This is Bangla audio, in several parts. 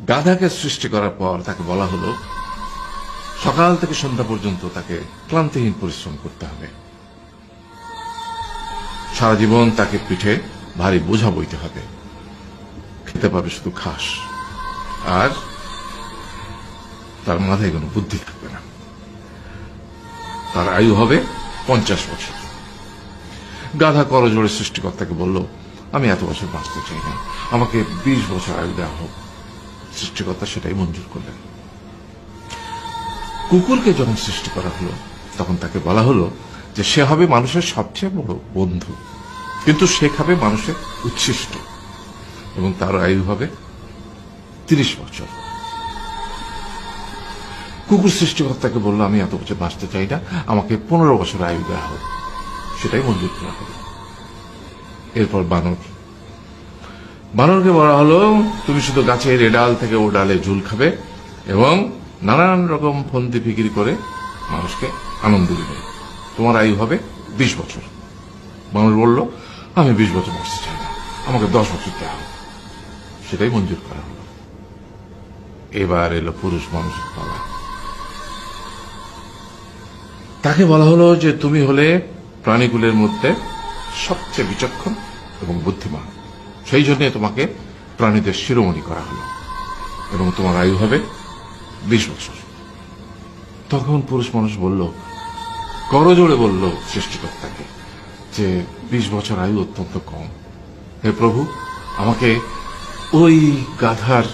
গাধাকে সৃষ্টি করার পর তাকে বলা হলো সকাল থেকে সন্ধ্যা পর্যন্ত তাকে ক্লান্তিহীন পরিশ্রম করতে হবে, সারা জীবন তাকে পিঠে ভারী বোঝা বইতে হবে, খেতে পাবে শুধু ঘাস, আর তার মাথায় কোনো বুদ্ধি থাকবে না। তার আয়ু হবে 50 বছর। গাধা করজোড়ে সৃষ্টিকর্তাকে বলল, আমি এত বছর বাঁচতে চাই না, আমাকে 20 বছর আয়ু দেওয়া হোক। সৃষ্টিকর্তা সেটাই মঞ্জুর করলেন। কুকুরকে যখন সৃষ্টি করা হলো তখন তাকে বলা হলো যে সে হবে মানুষের সবচেয়ে বড় বন্ধু, কিন্তু সে খাবে মানুষের উচ্ছিষ্ট, এবং তার আয়ু হবে 30 বছর। কুকুর সৃষ্টিকর্তাকে বলল, আমি এত বছর বাঁচতে চাই না, আমাকে 15 বছর আয়ু দেওয়া হোক। সেটাই মঞ্জুর করা হলো। এরপর বানরকে বলা হলো, তুমি শুধু গাছের এ ডাল থেকে ও ডালে ঝুল খাবে এবং নানান রকম ফন্দি ফিকির করে মানুষকে আনন্দ দিবে, তোমার আয়ু হবে 20 বছর। বানর বলল, আমি 20 বছর বাঁচতে চাই না, আমাকে 10 বছর দেওয়া হোক। সেটাই মঞ্জুর করা হলো। এবার এলো পুরুষ মানুষের পালা। তাকে বলা হলো যে তুমি হলে প্রাণীকুলের মধ্যে সবচেয়ে বিচক্ষণ এবং বুদ্ধিমান, সেই জন্য তোমাকে প্রাণীদের শিরোমণি করা হলো এবং তোমার আয়ু হবে 20 বছর। তখন পুরুষ মানুষ বলল, করজোড়ে বলল সৃষ্টিকর্তাকে যে 20 বছর আয়ু অত্যন্ত কম, হে প্রভু, আমাকে ওই গাধার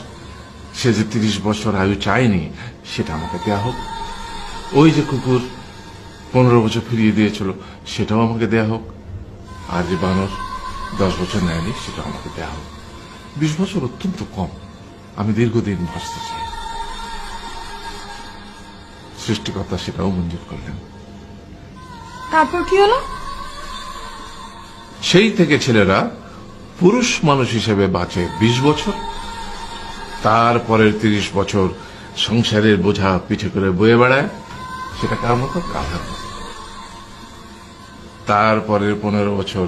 সে যে 30 বছর আয়ু চায়নি সেটা আমাকে দেয়া হোক, ওই যে কুকুর 15 বছর ফিরিয়ে দিয়েছিল সেটাও আমাকে দেয়া হোক, আর যে বানর 10 বছর নেয়নি সেটাও আমাকে দেয়া হোক। 20 বছর অত্যন্ত কম, আমি দীর্ঘদিন বাঁচতে চাই। সৃষ্টিকর্তা সেটাও মঞ্জুর করলেন। তারপর কি হলো? সেই থেকে ছেলেরা পুরুষ মানুষ হিসেবে বাঁচে 20 বছর, তারপরের 30 বছর সংসারের বোঝা পিঠে করে বয়ে বেড়ায়, সেটা কার মতো? গাধার মতো। তারপরের 15 বছর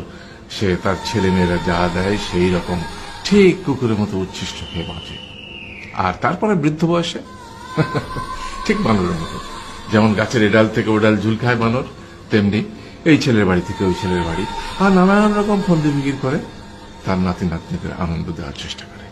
সে তার ছেলে মেয়েরা যা দেয় সেই রকম ঠিক কুকুরের মতো উচ্ছিষ্ট খেয়ে বাঁচে। আর তারপরে বৃদ্ধ বয়সে ঠিক বানরের মতো, যেমন গাছের এ ডাল থেকে ও ডাল ঝুল খায় বানর, তেমনি এই ছেলের বাড়ি থেকে ওই ছেলের বাড়ি, আর নানান রকম ফন্দি ফিকির করে তার নাতি নাতনিদের আনন্দ দেওয়ার চেষ্টা করে।